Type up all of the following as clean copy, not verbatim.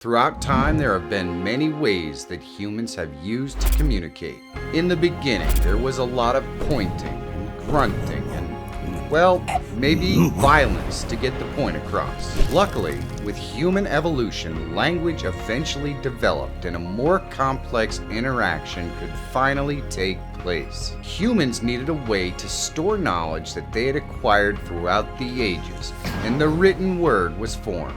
Throughout time, there have been many ways that humans have used to communicate. In the beginning, there was a lot of pointing and grunting and, well, maybe violence to get the point across. Luckily, with human evolution, language eventually developed and a more complex interaction could finally take place. Humans needed a way to store knowledge that they had acquired throughout the ages, and the written word was formed.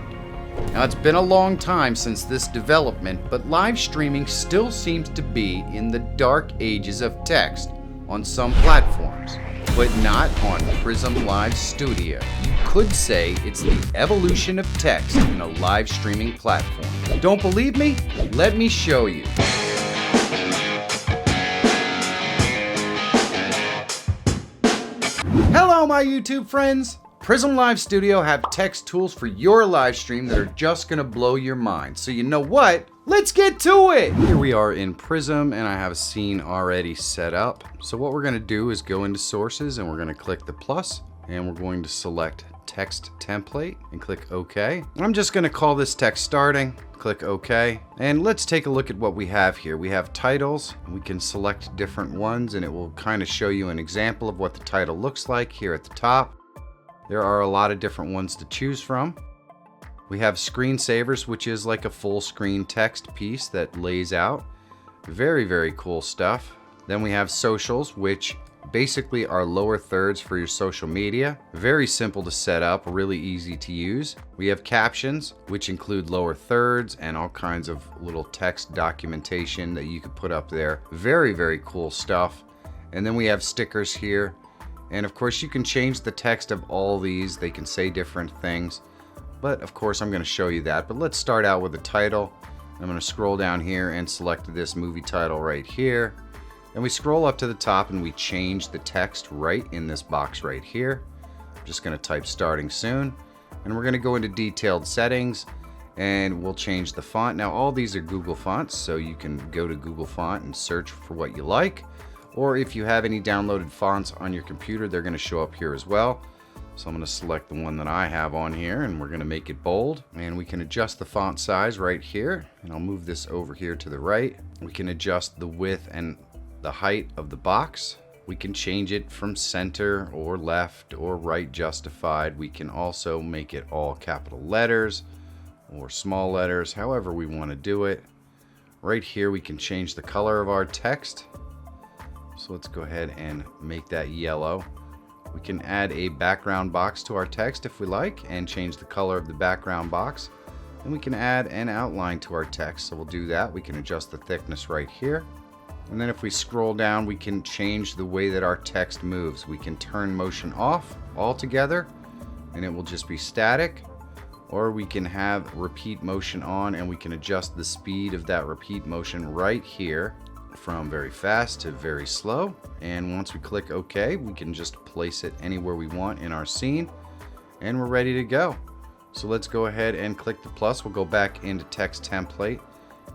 Now, it's been a long time since this development, but live streaming still seems to be in the dark ages of text on some platforms, but not on Prism Live Studio. You could say it's the evolution of text in a live streaming platform. Don't believe me? Let me show you. Hello, my YouTube friends! Prism Live Studio have text tools for your live stream that are just gonna blow your mind. So you know what? Let's get to it! Here we are in Prism and I have a scene already set up. So what we're gonna do is go into sources and we're gonna click the plus and we're going to select text template and click OK. I'm just gonna call this text starting, click OK. And let's take a look at what we have here. We have titles. We can select different ones and it will kind of show you an example of what the title looks like here at the top. There are a lot of different ones to choose from. We have screensavers, which is like a full screen text piece that lays out. Very, very cool stuff. Then we have socials, which basically are lower thirds for your social media. Very simple to set up, really easy to use. We have captions, which include lower thirds and all kinds of little text documentation that you could put up there. Very, very cool stuff. And then we have stickers here. And of course you can change the text of all these. They can say different things, but of course I'm going to show you that. But let's start out with the title. I'm going to scroll down here and select this movie title right here. And we scroll up to the top and we change the text right in this box right here. I'm just going to type starting soon. And we're going to go into detailed settings and we'll change the font. Now all these are Google fonts, so you can go to Google Font and search for what you like. Or if you have any downloaded fonts on your computer, they're going to show up here as well. So I'm going to select the one that I have on here and we're going to make it bold. And we can adjust the font size right here. And I'll move this over here to the right. We can adjust the width and the height of the box. We can change it from center or left or right justified. We can also make it all capital letters or small letters, however we want to do it. Right here we can change the color of our text. So let's go ahead and make that yellow. We can add a background box to our text if we like and change the color of the background box. And we can add an outline to our text. So we'll do that. We can adjust the thickness right here. And then if we scroll down, we can change the way that our text moves. We can turn motion off altogether and it will just be static. Or we can have repeat motion on and we can adjust the speed of that repeat motion right here, from very fast to very slow. And once we click OK, we can just place it anywhere we want in our scene and we're ready to go. So let's go ahead and click the plus. We'll go back into text template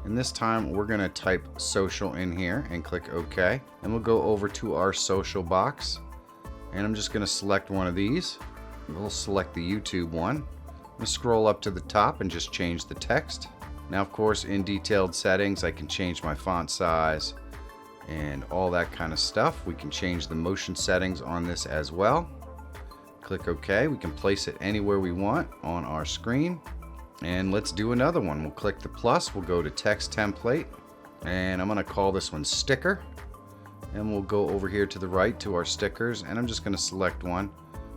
and this time we're going to type social in here and click OK. And we'll go over to our social box and I'm just going to select one of these. We'll select the YouTube one. I'm going to scroll up to the top and just change the text. Now, of course, in detailed settings, I can change my font size and all that kind of stuff. We can change the motion settings on this as well. Click OK. We can place it anywhere we want on our screen. And let's do another one. We'll click the plus. We'll go to text template. And I'm going to call this one sticker. And we'll go over here to the right to our stickers. And I'm just going to select one.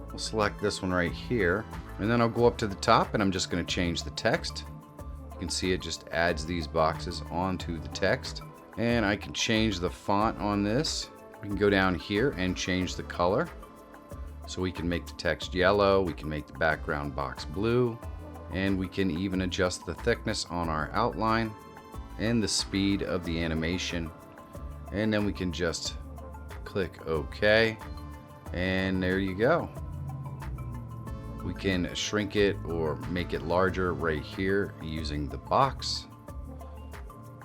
We'll select this one right here. And then I'll go up to the top and I'm just going to change the text. You can see it just adds these boxes onto the text. And I can change the font on this. We can go down here and change the color. So we can make the text yellow, we can make the background box blue, and we can even adjust the thickness on our outline and the speed of the animation. And then we can just click OK. And there you go. We can shrink it or make it larger right here using the box.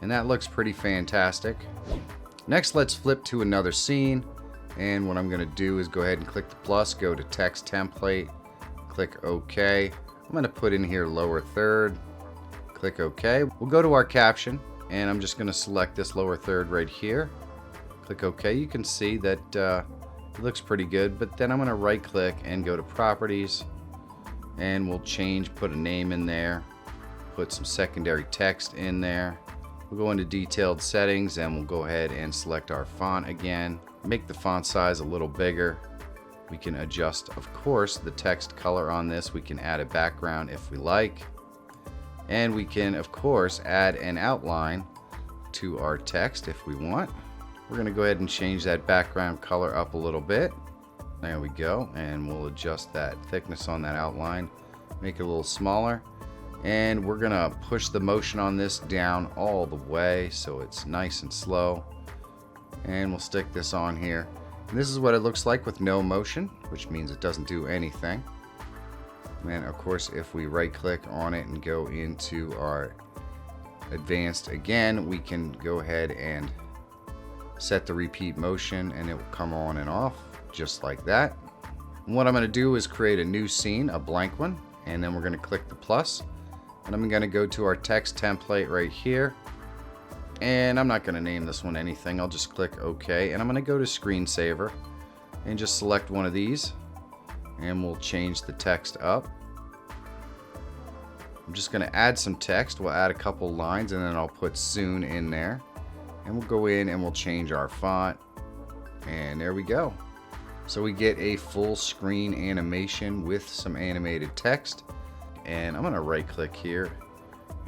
And that looks pretty fantastic. Next, let's flip to another scene. And what I'm going to do is go ahead and click the plus, go to text template, click OK. I'm going to put in here lower third, Click OK. We'll go to our caption, and I'm just going to select this lower third right here. Click OK. You can see that it looks pretty good, but then I'm going to right click and go to properties, and we'll put a name in there, put some secondary text in there. We'll go into detailed settings, and we'll go ahead and select our font again. Make the font size a little bigger. We can adjust, of course, the text color on this. We can add a background if we like. And we can, of course, add an outline to our text if we want. We're going to go ahead and change that background color up a little bit. There we go. And we'll adjust that thickness on that outline. Make it a little smaller. And we're going to push the motion on this down all the way so it's nice and slow. And we'll stick this on here. And this is what it looks like with no motion, which means it doesn't do anything. And of course, if we right click on it and go into our advanced again, we can go ahead and set the repeat motion, and it will come on and off just like that. And what I'm going to do is create a new scene, a blank one, and then we're going to click the plus, and I'm going to go to our text template right here, and I'm not going to name this one anything. I'll just click OK, and I'm going to go to screensaver and just select one of these, and we'll change the text up. I'm just going to add some text. We'll add a couple lines, and then I'll put soon in there, and we'll go in and we'll change our font, and there we go. So we get a full screen animation with some animated text. And I'm going to right click here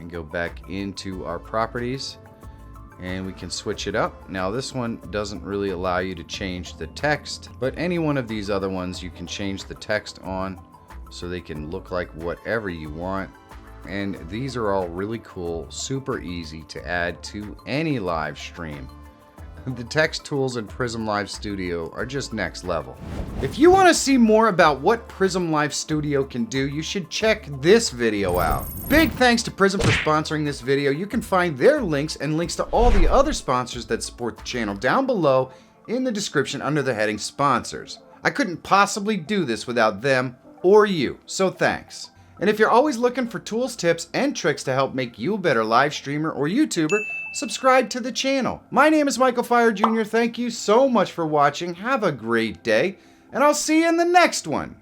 and go back into our properties, and we can switch it up. Now this one doesn't really allow you to change the text, but any one of these other ones you can change the text on so they can look like whatever you want. And these are all really cool, super easy to add to any live stream. The text tools in Prism Live Studio are just next level. If you want to see more about what Prism Live Studio can do, you should check this video out. Big thanks to Prism for sponsoring this video. You can find their links and links to all the other sponsors that support the channel down below in the description under the heading Sponsors. I couldn't possibly do this without them or you, so thanks. And if you're always looking for tools, tips, and tricks to help make you a better live streamer or YouTuber, subscribe to the channel. My name is Michael Feyrer Jr. Thank you so much for watching. Have a great day, and I'll see you in the next one.